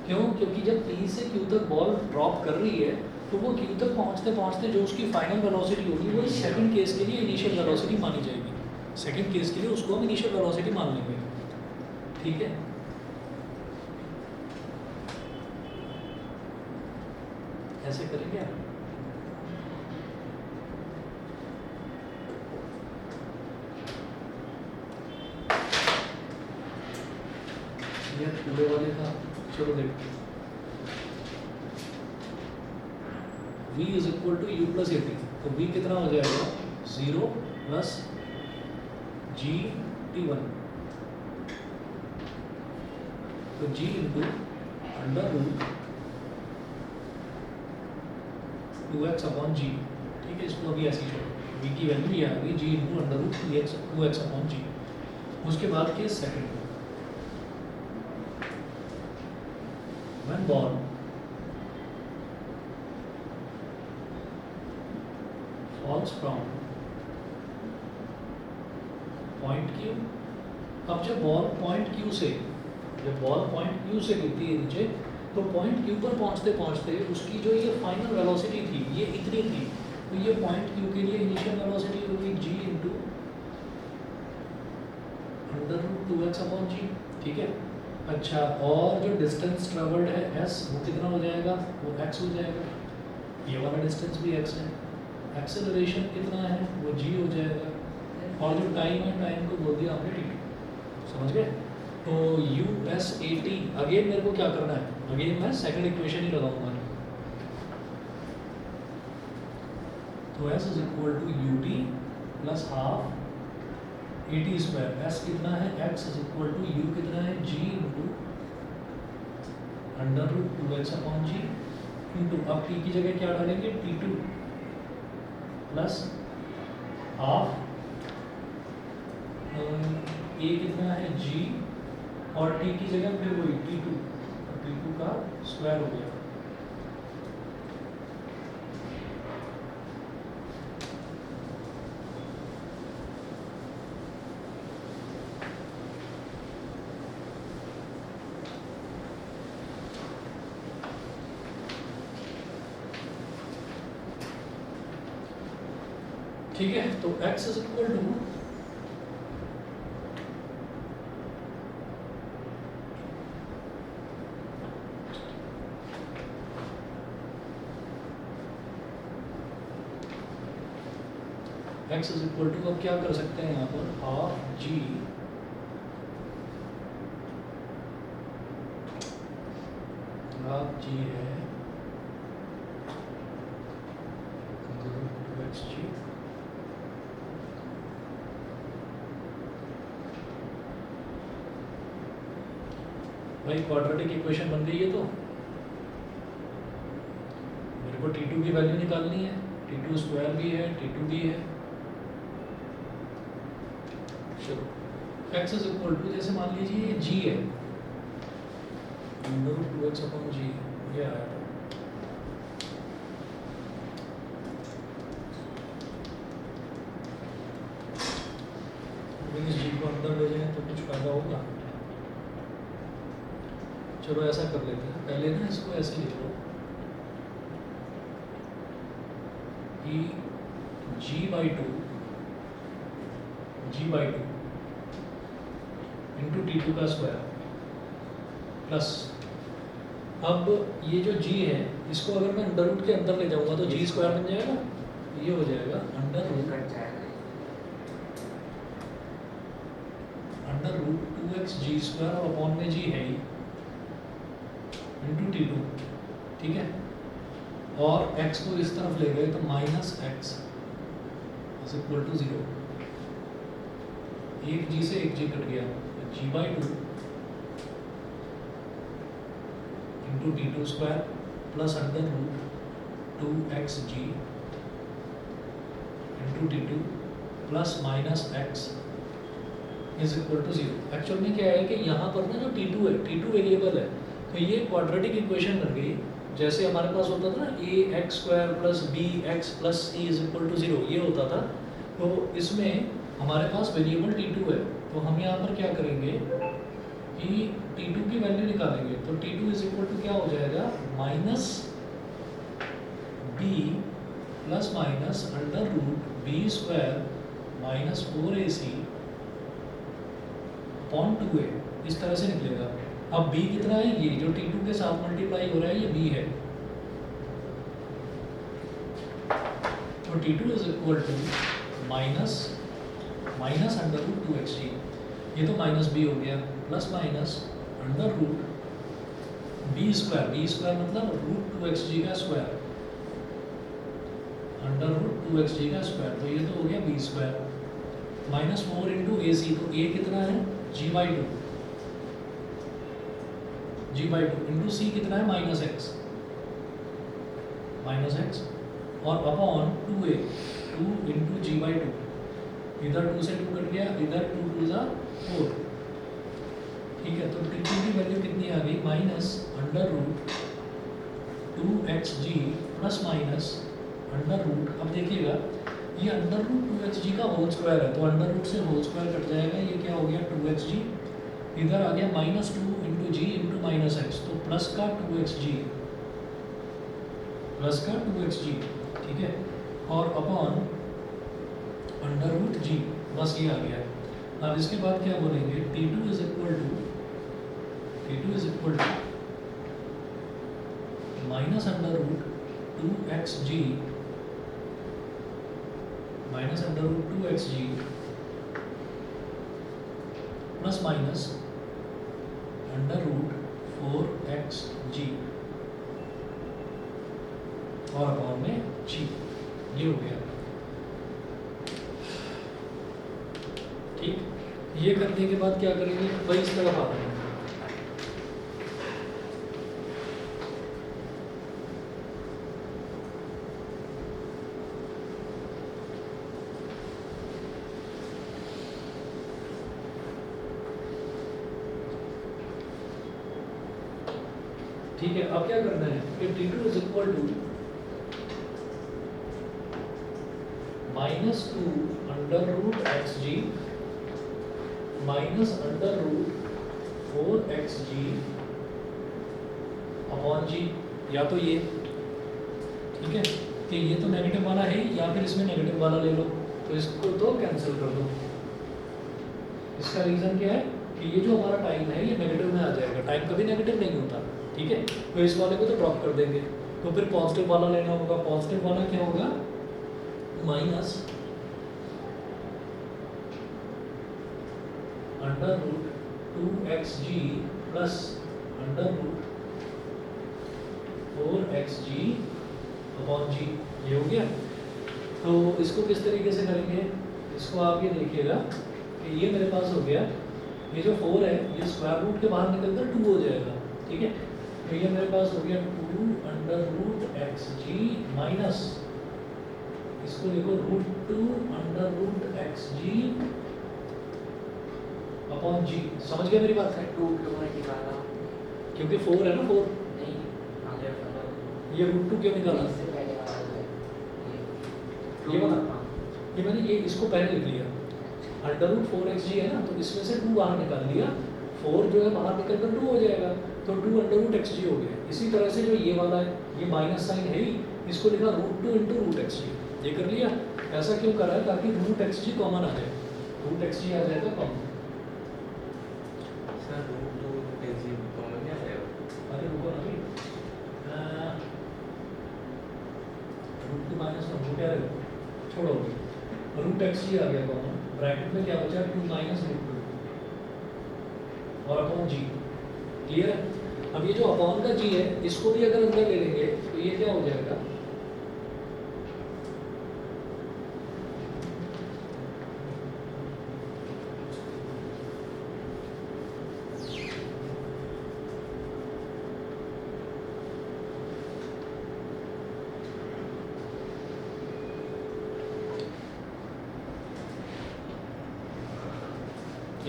क्यों? क्योंकि जब p से q तक बॉल ड्रॉप कर रही है तो वो q तक पहुंचते पहुंचते जो उसकी फाइनल वेलोसिटी होगी वो सेकंड केस के लिए इनिशियल वेलोसिटी मानी जाएगी, सेकंड केस के लिए उसको हम इनिशियल वेलोसिटी मान लेंगे। ठीक है, ऐसे करेंगे आप। ये पूरे वाले का चलो देखते हैं। v is equal to u plus a t, तो v कितना हो जाएगा 0 प्लस जी t1, तो g into under root 2x upon g, ठीक है, इसको अभी ऐसे ही छोड़ो, v की वैल्यू ये आ गई g into under root 2x upon g. उसके बाद case second, when born falls from point Q। अब जब बॉल पॉइंट Q से गिरती है नीचे, तो पॉइंट Q पर पहुंचते पहुंचते उसकी जो ये फाइनल वेलोसिटी थी ये इतनी थी, तो ये पॉइंट Q के लिए इनिशियल वेलोसिटी होगी g into under root 2x upon g, ठीक है। अच्छा, और जो डिस्टेंस ट्रेवल्ड है s, वो कितना हो जाएगा, वो x हो जाएगा, ये वाला डिस्टेंस भी x है, एक्सेलरेशन कितना है वो g हो जाएगा, और जो टाइम है, टाइम को बोल दिया आपने t, समझ गए। तो USAT अगेन मेरे को क्या करना है, अगेन मैं सेकंड इक्वेशन ही लगाऊंगा, तो s is equal to UT plus half AT square, s कितना है, x is equal to u कितना है, g into under root 2x upon g into, अब t की जगह क्या डालेंगे, T2 प्लस हाफ a कितना है g, और t की जगह फिर वही T2, T2 का स्क्वायर हो गया। ठीक है, तो x is equal to x is equal to, अब क्या कर सकते हैं यहाँ पर, हाफ g है 2xg, भाई क्वाड्रेटिक इक्वेशन बन गई है, तो मेरे को T2 की वैल्यू निकालनी है, T2 स्क्वायर भी है, T2 भी है। चलो, x इज इक्वल टू, जैसे मान लीजिए ये g है, under root 2x upon g, ये आया था, इस g को अंदर ले जाएं तो कुछ फायदा होगा। चलो ऐसा कर लेते हैं, पहले ना इसको ऐसे लिख लो कि g/2 इंटू T2 का स्क्वायर प्लस, अब ये जो g है इसको अगर मैं अंडर रूट के अंदर ले जाऊंगा तो g स्क्वायर बन जाएगा, ये हो जाएगा अंडर रूट 2xg स्क्वायर, और अपॉन में g है ही इंटू T2, ठीक है, और x को इस तरफ ले गए तो minus x is equal to 0, एक g से एक g कट गया, तो g/2 into T2 square plus under root 2xg into T2 plus minus x is equal to 0। Actual में क्या है कि यहाँ पर ना जो T2 है, T2 वेरिएबल है, तो ये क्वाड्रेटिक इक्वेशन बन गई, जैसे हमारे पास होता था ना ax square plus bx plus c is equal to 0, ये होता था। तो इसमें हमारे पास वेरिएबल T2 है, तो हम यहाँ पर क्या करेंगे कि T2 की वैल्यू निकालेंगे, तो T2 इज इक्वल टू क्या हो जाएगा, minus b plus minus under root b square minus 4ac upon 2a, इस तरह से निकलेगा। अब b कितना है, ये जो T2 के साथ मल्टीप्लाई हो रहा है ये b है, तो T2 is equal to minus under root 2xg, ये तो माइनस b हो गया, plus minus under root b square मतलब रूट 2xg का स्क्वायर, अंडर रूट 2xg का स्क्वायर, तो ये तो हो गया b square minus 4 into a c, तो a कितना है g/2 इंटू c कितना है माइनस x और upon 2a 2 into g by two, इधर 2 से 2 कट गया, इधर 2 2 ज़ा 4, ठीक है। तो टी2 की वैल्यू कितनी आ गई, minus under root 2xg plus minus under root, अब देखिएगा ये अंडर रूट 2xg का होल स्क्वायर है, तो अंडर रूट से होल स्क्वायर कट जाएगा, ये क्या हो गया 2xg, इधर आ गया माइनस 2 इंटू जी इंटू माइनस एक्स, तो प्लस का 2xg, प्लस का 2xg, ठीक है, और अपॉन अंडर रूट जी, बस ये आ गया। अब इसके बाद क्या बोलेंगे, T2 is equal to minus under root 2xg minus under root 2xg plus minus under root 4xg और अपॉन में g, ये हो गया, ठीक। ये करने के बाद क्या करेंगे भाई, इस तरफ आते हैं, ठीक है। अब क्या करना है कि T2 is equal to minus 2 under root xg minus under root 4xg upon g, या तो ये, ठीक है, कि ये तो नेगेटिव वाला है या फिर इसमें नेगेटिव वाला ले लो, तो इसको तो कैंसिल कर दो। इसका रीज़न क्या है कि ये जो हमारा टाइम है ये नेगेटिव में आ जाएगा, टाइम कभी नेगेटिव नहीं होता, ठीक है। तो इस वाले को तो ड्रॉप कर देंगे, तो फिर पॉजिटिव वाला लेना होगा, पॉजिटिव वाला क्या होगा, minus under root 2xg plus under root 4xg upon g, ये हो गया। तो इसको किस तरीके से करेंगे, इसको आप ये देखिएगा कि ये मेरे पास हो गया, ये जो 4 है ये स्क्वायर रूट के बाहर निकलकर 2 हो जाएगा, ठीक है। तो ये मेरे पास हो गया 2 अंडर रूट xg माइनस, इसको देखो root 2 under root xg upon g, समझ गए मेरी बात है, 2 क्यों नहीं निकाला? क्योंकि 4 है ना 4, नहीं, आगे वाला ये रूट 2 क्यों निकाला, इससे पहले वाला है ये वाला, ये मैंने ये इसको पहले लिख लिया, अंडर रूट 4xg है ना, तो इसमें से 2 बाहर निकाल लिया, 4 जो है बाहर निकल कर 2 हो जाएगा, तो 2 अंडर रूट xg हो गया। इसी तरह से जो ये वाला है, ये माइनस साइन है ही, इसको लिखा रूट 2 इंटू रूट xg, ये कर लिया। ऐसा क्यों करा है, ताकि रूट xg कॉमन आ जाए, रूट xg आ जाएगा common. Sir root 2 xg common क्या है? अरे रुको ना भाई, रूट 2 माइनस 1 क्या रहेगा, छोड़ो, रूट xg आ गया कॉमन, ब्रैकेट में क्या बचा 2 माइनस रूट 2 और अपॉन जी, क्लियर है। अब ये जो अपॉन का जी है, इसको भी अगर अंदर ले लेंगे तो ये क्या हो जाएगा,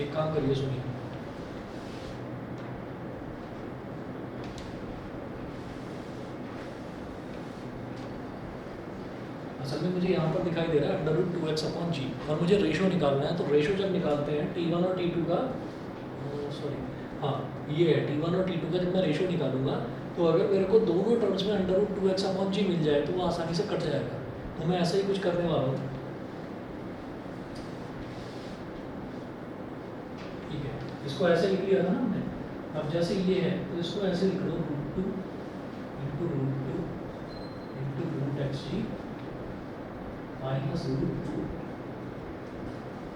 एक काम करिए, सुनिए, असल में मुझे यहाँ पर दिखाई दे रहा है अंडर रूट 2x अपॉन जी, और मुझे रेशो निकालना है। तो रेशो जब निकालते हैं T1 और T2 का, सॉरी हाँ ये है T1 और T2 का, जब मैं रेशो निकालूंगा तो अगर मेरे को दोनों टर्म्स में अंडर रूट 2x अपॉन जी मिल जाए तो वो आसानी से कट जाएगा। तो मैं ऐसा ही कुछ करने वाला हूँ, ठीक है, इसको ऐसे लिख लिया था ना हमने। अब जैसे ये है तो इसको ऐसे लिख लो, root 2 into root xg minus root 2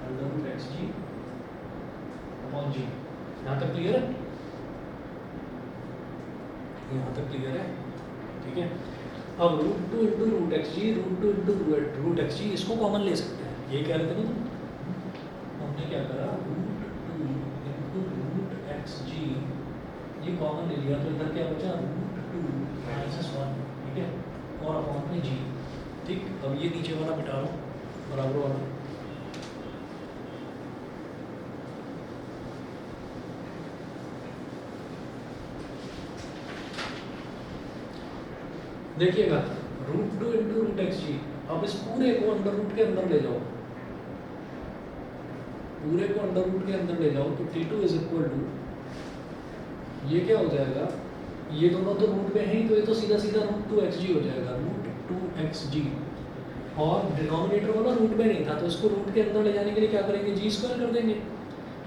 under root xg upon g. यहाँ तक क्लियर है, यहाँ तक क्लियर है, ठीक है। अब root 2 into root xg, root 2 into root xg, इसको कॉमन ले सकते हैं, ये कह रहे थे ना तुम। हमने क्या करा, रूट 2 इंटू रूट xg ये कॉमन ले लिया, तो इधर क्या बचा रूट 2 माइनस 1, ठीक है, और अपॉन में जी। ठीक, अब ये नीचे वाला मिटा रहा हूँ, बराबर वाला। देखिएगा √2 इंटू रूट एक्स जी। अब इस पूरे को अंडर रूट के अंदर ले जाओ, पूरे को अंडर रूट के अंदर ले जाओ तो T2 इज इक्वल टू, ये क्या हो जाएगा, ये दोनों तो रूट में है ही, तो ये तो सीधा सीधा √2xg हो जाएगा, √2xg। और डिनोमिनेटर वाला रूट में नहीं था, तो इसको रूट के अंदर ले जाने के लिए क्या करेंगे, जी स्क्वायर कर देंगे।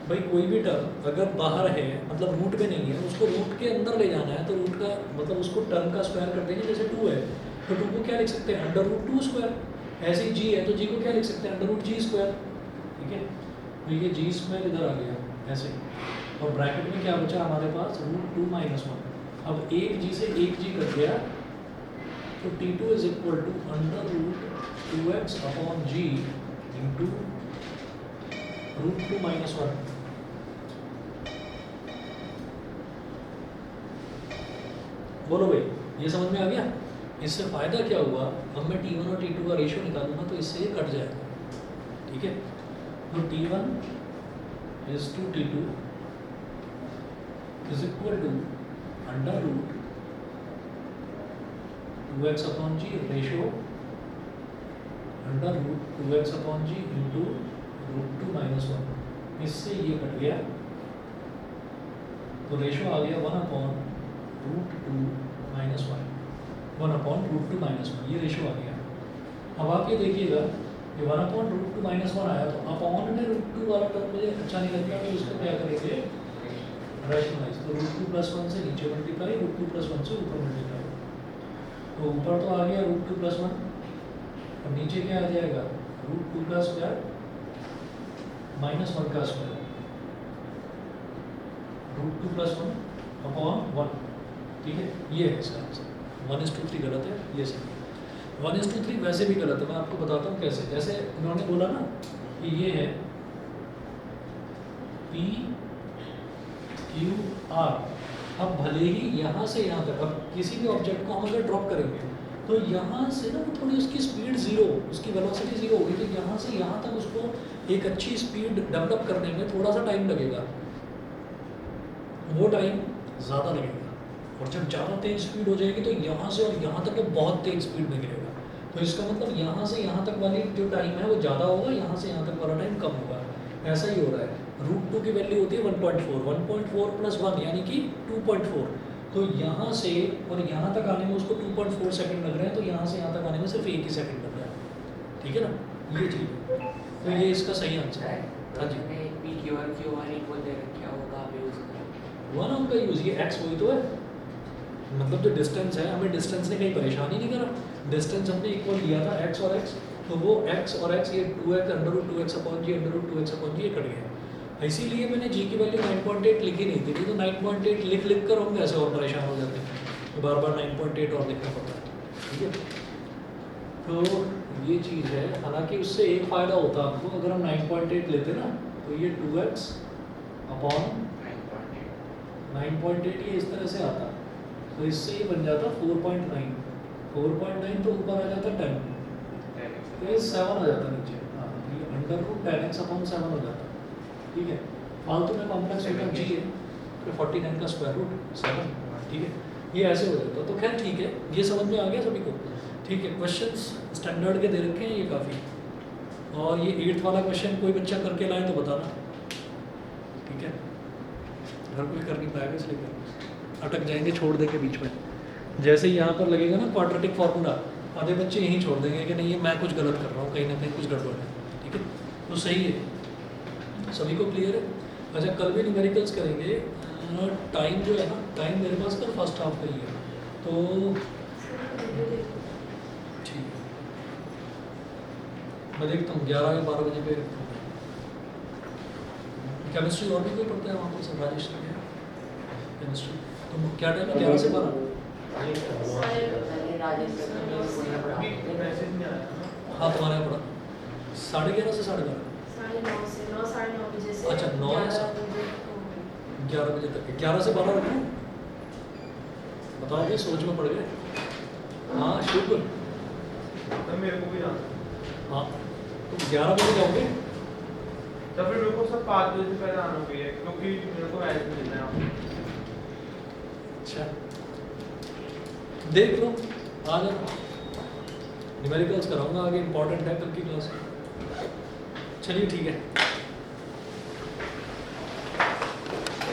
भाई कोई भी टर्म अगर बाहर है, मतलब रूट में नहीं है, उसको रूट के अंदर ले जाना है, तो रूट का मतलब उसको टर्म का स्क्वायर कर देंगे। जैसे 2 है तो 2 को क्या लिख सकते हैं, √2 स्क्वायर। ऐसे ही जी है तो जी को क्या लिख सकते हैं, √g स्क्वायर। ठीक है, तो ये जी स्क्वायर इधर आ गया ऐसे, और ब्रैकेट में क्या बचा हमारे पास, √2 - 1। अब एक जी से एक जी कट गया, तो T2 is equal to √2x upon g into √2 - 1। बोलो भाई, ये समझ में आ गया। इससे फ़ायदा क्या हुआ, अब मैं T1 और T2 का रेशियो निकालूंगा तो इससे ये कट जाएगा। ठीक है, तो T1 is to T2 is equal to under root 2x upon g ratio under root 2x upon g into √2 - 1। इससे ये कट गया, तो रेशियो आ गया 1 अपॉन √2 - 1, 1 अपॉन √2 - 1, ये रेशियो आ गया। अब आप ये देखिएगा, ये 1 अपॉन √2 - 1 आया, तो अपॉन में √2 वाला टर्म मुझे अच्छा नहीं लगता, तो इसको क्या करेंगे, रैशनलाइज। तो √2 + 1 से नीचे मल्टीप्लाई, √2 + 1 से ऊपर मल्टीप्लाई। तो ऊपर तो आ गया √2 + 1, और नीचे क्या आ जाएगा, √2 का स्क्वायर -1 का स्क्वायर, √2 + 1 अपॉन 1। ठीक है, ये है इसका आंसर। 1:3 गलत है, ये सही। 1:3 वैसे भी गलत है, मैं आपको बताता हूँ कैसे। जैसे उन्होंने बोला ना कि ये है P Q R, अब भले ही यहाँ से यहाँ तक, अब किसी भी ऑब्जेक्ट को हम अगर ड्रॉप करेंगे तो यहाँ से ना थोड़ी उसकी स्पीड 0, उसकी वेलोसिटी 0 होगी, तो यहाँ से यहाँ तक उसको एक अच्छी स्पीड डेवलप करने में थोड़ा सा टाइम लगेगा, वो टाइम ज़्यादा लगेगा। और जब ज़्यादा तेज स्पीड हो जाएगी तो यहाँ से और यहाँ तक वो बहुत तेज स्पीड में गिरेगा। तो इसका मतलब यहाँ से यहाँ तक वाली जो टाइम है वो ज़्यादा होगा, यहाँ से यहाँ तक वाला टाइम कम होगा। ऐसा ही हो रहा है। √2 की वैल्यू होती है 1.4, 1.4 + 1 यानी कि 2.4। तो यहाँ से और यहाँ तक आने में उसको 2.4 सेकंड लग रहे हैं, तो यहाँ से यहाँ तक आने में सिर्फ 1 ही सेकंड लग रहा है। ठीक है ना, ये चीज़ है। तो ये इसका सही आंसर है। हाँ जी, PQ और QR इक्वल दे रखे हैं, वो कहाँ पे यूज़ करें? 1 का यूज़, ये x वही तो है, मतलब जो डिस्टेंस है, हमें डिस्टेंस ने कहीं परेशान ही नहीं करा। डिस्टेंस हमने इक्वल लिया था x और x, तो वो x और x ये 2x √2x अपॉन जी √2x अपॉन जी ये कट गया। इसीलिए मैंने g की वैल्यू 9.8 लिखी नहीं थी, तो 9.8 लिख कर हम ऐसे और परेशान हो जाते हैं, तो बार बार 9.8 और लिखना पड़ता है। ठीक है, तो ये चीज़ है। हालांकि उससे एक फ़ायदा होता है आपको, अगर हम 9.8 लेते ना तो ये 2x अपॉन 9.8 ये इस तरह से आता, तो इससे ये बन जाता 4.9, 4.9 तो ऊपर आ जाता 10, तो ये 7 आ जाता नीचे। हाँ, ये अंडर रूट 10x अपॉन 7 हो जाता। ठीक है, फालतू में कॉम्प्लेक्स टर्म जी है, फिर 49 का स्क्वायर रूट 7। ठीक है, ये ऐसे हो जाता। तो खैर ठीक है, ये समझ में आ गया सभी को। ठीक है, क्वेश्चंस स्टैंडर्ड के दे रखे हैं ये काफ़ी, और ये 8th वाला क्वेश्चन कोई बच्चा करके लाए तो बताना। ठीक है, हर कोई कर नहीं पाएगा, इसलिए अटक जाएंगे, छोड़ देंगे बीच में। जैसे ही यहाँ पर लगेगा ना क्वाड्रेटिक फार्मूला, आधे बच्चे यहीं छोड़ देंगे कि नहीं ये मैं कुछ गलत कर रहा हूँ, कहीं ना कहीं कुछ गड़बड़ है। ठीक है, तो सही है, सभी को क्लियर है। अच्छा, कल भी न्यूमेरिकल्स करेंगे। टाइम जो है ना, टाइम मेरे पास कल फर्स्ट हाफ का ही है, तो ठीक है, मैं देखता हूँ 11 या 12 बजे पे रखता हूँ। केमिस्ट्री और भी कोई पढ़ता है वहाँ पर, सब राजेश का केमिस्ट्री, तो क्या टाइम है, 11 से 12? हाँ, तुम्हारे यहाँ पढ़ा 11:30 से 11:30। 9:30 बजे से अच्छा, 9 से 11 बजे तक, 11 से 12 रखूँ? बताओगे, सोच में पड़ गए। हाँ शुभ, तो मेरे को भी जाना है। हाँ तो 11 बजे जाओगे? तो फिर मेरे को सब 5 बजे से पहले आना होगी क्योंकि मेरे को मैच मिलना है। अच्छा देख लो आ जाओ, न्यूमेरिकल्स कराऊंगा आगे, इंपॉर्टेंट है कल की क्लास। चलिए ठीक है।